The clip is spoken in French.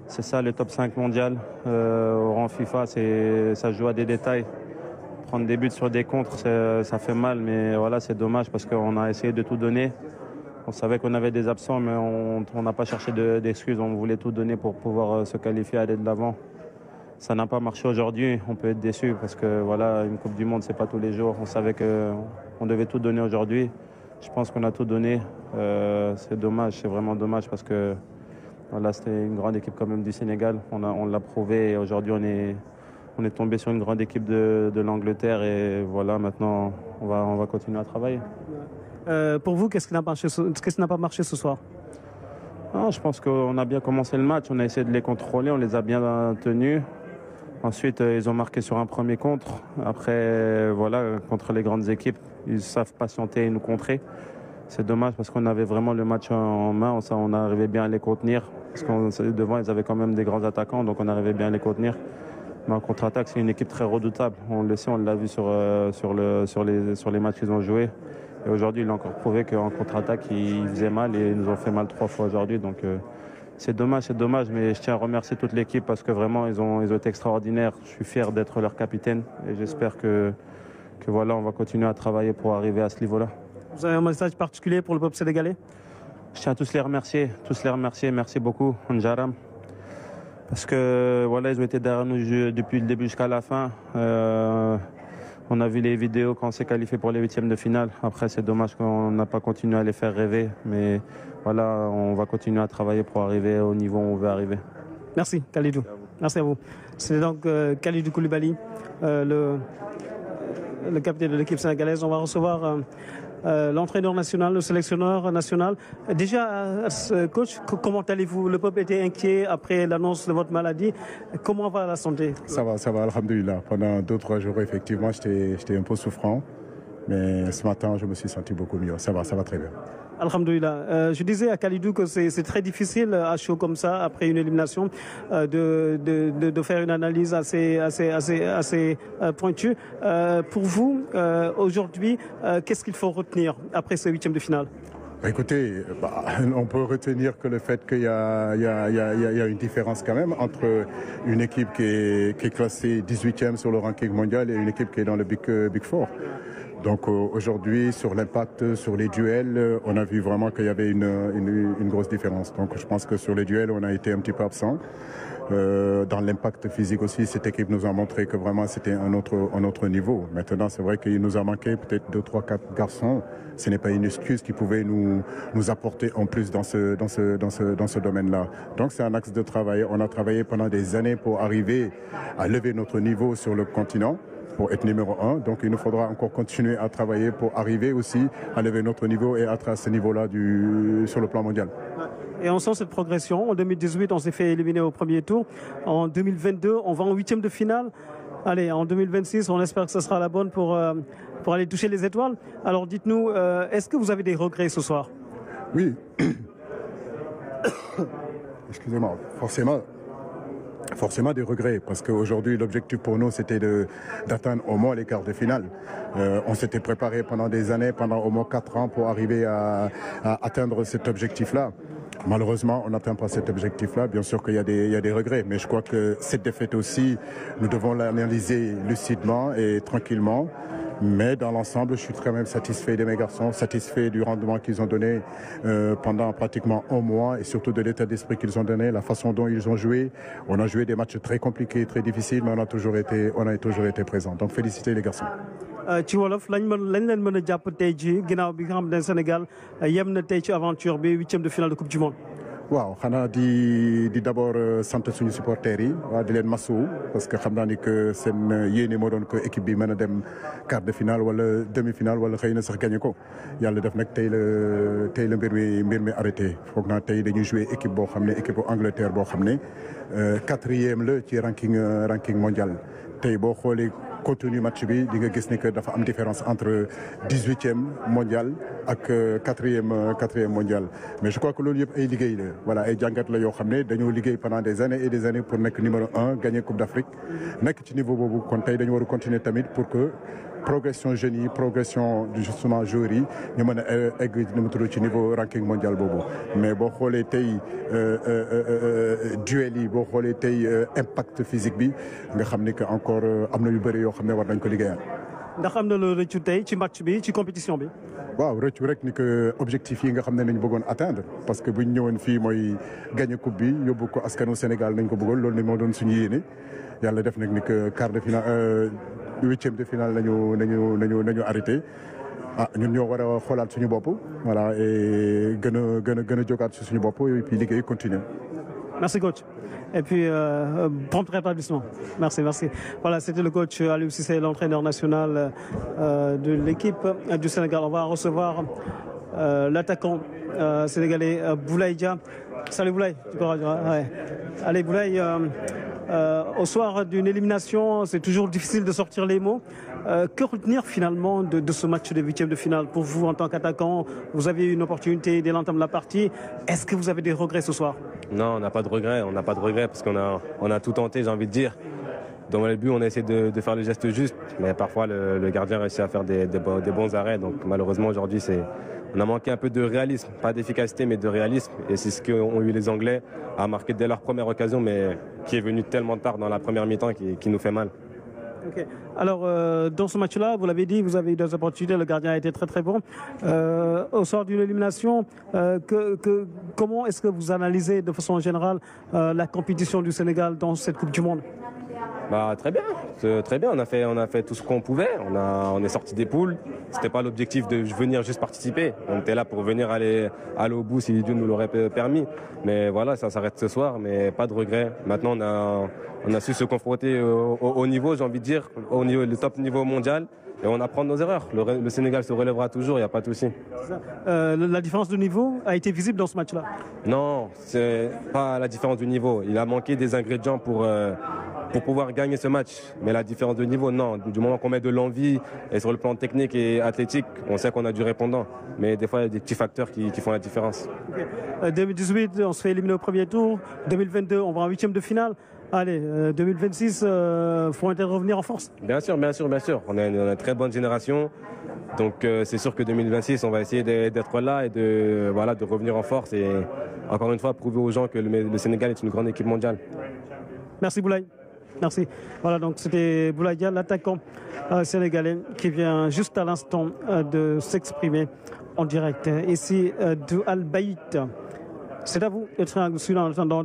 C'est ça le top 5 mondial. Au rang FIFA, ça joue à des détails. Prendre des buts sur des contres, ça fait mal, mais voilà, c'est dommage parce qu'on a essayé de tout donner. On savait qu'on avait des absents, mais on n'a pas cherché d'excuses. On voulait tout donner pour pouvoir se qualifier, aller de l'avant. Ça n'a pas marché aujourd'hui. On peut être déçu parce que voilà, une Coupe du Monde, c'est pas tous les jours. On savait qu'on devait tout donner aujourd'hui. Je pense qu'on a tout donné. C'est dommage, c'est vraiment dommage parce que voilà, c'était une grande équipe quand même du Sénégal. On l'a prouvé et aujourd'hui on est tombé sur une grande équipe de l'Angleterre et voilà, maintenant on va continuer à travailler. Pour vous, qu'est-ce qui n'a pas marché ce soir? Non, je pense qu'on a bien commencé le match, on a essayé de les contrôler, on les a bien tenus. Ensuite, ils ont marqué sur un premier contre. Après, voilà, contre les grandes équipes, ils savent patienter et nous contrer. C'est dommage parce qu'on avait vraiment le match en main, on arrivait bien à les contenir. Parce que devant, ils avaient quand même des grands attaquants, donc on arrivait bien à les contenir. Mais en contre-attaque, c'est une équipe très redoutable. On le sait, on l'a vu sur les matchs qu'ils ont joués. Et aujourd'hui, il a encore prouvé qu'en contre-attaque, ils faisaient mal et ils nous ont fait mal 3 fois aujourd'hui. Donc c'est dommage, mais je tiens à remercier toute l'équipe parce que vraiment, ils ont été extraordinaires. Je suis fier d'être leur capitaine et j'espère que voilà, on va continuer à travailler pour arriver à ce niveau-là. Vous avez un message particulier pour le peuple sénégalais? Je tiens à tous les remercier. Merci beaucoup, Njaram. Parce que voilà, ils ont été derrière nous depuis le début jusqu'à la fin. On a vu les vidéos quand on s'est qualifié pour les 8e de finale. Après, c'est dommage qu'on n'a pas continué à les faire rêver. Mais voilà, on va continuer à travailler pour arriver au niveau où on veut arriver. Merci, Kalidou. Merci à vous. C'est donc Kalidou Koulibaly, le capitaine de l'équipe sénégalaise. On va recevoir l'entraîneur national, le sélectionneur national. Déjà, coach, comment allez-vous? Le peuple était inquiet après l'annonce de votre maladie. Comment va la santé? Ça va, alhamdoulilah. Pendant 2-3 jours, effectivement, j'étais un peu souffrant. Mais ce matin, je me suis senti beaucoup mieux. Ça va très bien. Alhamdoulilah. Je disais à Kalidou que c'est très difficile à chaud comme ça, après une élimination, de faire une analyse assez pointue. Pour vous, aujourd'hui, qu'est-ce qu'il faut retenir après ce 8e de finale? Écoutez, on peut retenir que le fait qu'il y a une différence quand même entre une équipe qui est classée 18e sur le ranking mondial et une équipe qui est dans le Big Four. Donc aujourd'hui, sur l'impact, sur les duels, on a vu vraiment qu'il y avait une grosse différence. Donc je pense que sur les duels, on a été un petit peu absent. Dans l'impact physique aussi, cette équipe nous a montré que vraiment c'était un autre niveau. Maintenant, c'est vrai qu'il nous a manqué peut-être 2, 3, 4 garçons. Ce n'est pas une excuse qui pouvait nous apporter en plus dans ce domaine-là. Donc c'est un axe de travail. On a travaillé pendant des années pour arriver à lever notre niveau sur le continent, pour être numéro 1. Donc il nous faudra encore continuer à travailler pour arriver aussi à lever notre niveau et être à ce niveau-là sur le plan mondial. Et on sent cette progression. En 2018, on s'est fait éliminer au premier tour. En 2022, on va en 8e de finale. Allez, en 2026, on espère que ce sera la bonne pour aller toucher les étoiles. Alors dites-nous, est-ce que vous avez des regrets ce soir? Oui. Excusez-moi, forcément des regrets, parce qu'aujourd'hui l'objectif pour nous c'était d'atteindre au moins les quarts de finale. On s'était préparé pendant des années, pendant au moins 4 ans pour arriver à atteindre cet objectif-là. Malheureusement, on n'atteint pas cet objectif-là. Bien sûr qu'il y a des regrets, mais je crois que cette défaite aussi, nous devons l'analyser lucidement et tranquillement. Mais dans l'ensemble, je suis quand même satisfait de mes garçons, satisfait du rendement qu'ils ont donné pendant pratiquement un mois et surtout de l'état d'esprit qu'ils ont donné, la façon dont ils ont joué. On a joué des matchs très compliqués, très difficiles, mais on a toujours été présents. Donc féliciter les garçons. ci wolof lañ leen mën a jàpp tey jii ginnaaw bi nga xam ne Sénégal yem na tey ci aventure bi 8e de finale de Coupe du Monde. waaw xanaa di d'abord sant suñu supporters yi waaw di leen masawu parce que xam naa ni que seen yéene moo doon que équipe bi mën a dem quart de finale wala demi-finale wala xëy na sax gagné ko yàlla def nag tey la mbir mi arrêté foog naa tey dañuy jouer équipe boo xam ne équipe Angleterre boo xam ne 4e la ci ranking mondial tey boo xoolee contenu match bi di nga gis ni que dafa am différence entre 18e mondial ak 4e mondial mais je crois que loolu yëpp ay liggéey la voilà ay jàngat la yoo xam ne dañoo liggéey pendant des années et des années pour nekk numéro 1 gagner Coupe d'Afrique nekk ci niveau boobu kon tey dañu war a continuer tamit pour que progression jeunes yi progression justement joueurs yi ñu mën a egg nu mu tudd ci niveau ranking mondial boobu mais boo xoolee tey duel yi boo xoolee tey impact physique bi nga xam ni que encore am na yu bëri yoo xam ne war nañ ko liggéeyal. ndax am na loo rëccu tey ci match bi ci compétition bi. waaw rëccu rek ni que objectif yi nga xam ne nañ bëggoon atteindre parce que buñ ñëwoon fii mooy gagner coupe bi yóbbu ko askanu Sénégal nañ ko bëggoon loolu ni moo doon suñu yéene yàlla def nag ni que quart de finale huitième de finale nañu arrêté ah ñun ñoo war a xoolaat suñu bopp voilà et gën a jógaat si suñu bopp et puis liggéey continuer. Merci coach. Et puis, prompt rétablissement. Merci. Voilà, c'était le coach Aliou Cissé, l'entraîneur national de l'équipe du Sénégal. On va recevoir l'attaquant sénégalais Boulaye Dia. Salut Boulaye. Ouais. Allez Boulaye, au soir d'une élimination, c'est toujours difficile de sortir les mots. Que retenir finalement de ce match de huitième de finale pour vous en tant qu'attaquant? Vous avez eu une opportunité dès l'entame de la partie. Est-ce que vous avez des regrets ce soir? Non, on n'a pas de regrets parce qu'on a tout tenté, j'ai envie de dire. Dans le but, on a essayé de faire le geste juste, mais parfois le gardien réussit à faire des bons arrêts. Donc malheureusement aujourd'hui, on a manqué un peu de réalisme, pas d'efficacité mais de réalisme. Et c'est ce qu'ont eu les Anglais à marquer dès leur première occasion, mais qui est venu tellement tard dans la première mi-temps qui nous fait mal. Okay. Alors, dans ce match-là, vous l'avez dit, vous avez eu des opportunités, le gardien a été très bon. Au sort d'une élimination, comment est-ce que vous analysez de façon générale la compétition du Sénégal dans cette Coupe du Monde? Très bien, on a fait tout ce qu'on pouvait, on est sorti des poules, c'était pas l'objectif de venir juste participer, on était là pour venir aller au bout si Dieu nous l'aurait permis, mais voilà, ça s'arrête ce soir, mais pas de regret. Maintenant on a su se confronter au niveau, j'ai envie de dire, au niveau, le top niveau mondial, et on apprend de nos erreurs. Le Sénégal se relèvera toujours, il n'y a pas de souci. La différence de niveau a été visible dans ce match-là? Non, c'est pas la différence du niveau, il a manqué des ingrédients pour pouvoir gagner ce match. Mais la différence de niveau, non. Du moment qu'on met de l'envie et sur le plan technique et athlétique, on sait qu'on a du répondant. Mais des fois, il y a des petits facteurs qui font la différence. Okay. 2018, on se fait éliminer au premier tour. 2022, on va en huitième de finale. Allez, 2026, faut peut-être revenir en force. Bien sûr. On a une très bonne génération. Donc c'est sûr que 2026, on va essayer d'être là et de revenir en force. Et encore une fois, prouver aux gens que le Sénégal est une grande équipe mondiale. Merci Boulaye. Merci. Voilà, donc c'était Boulaye Dia, l'attaquant sénégalais qui vient juste à l'instant de s'exprimer en direct ici de Al Bayt. C'est à vous, le triangle sud en attendant.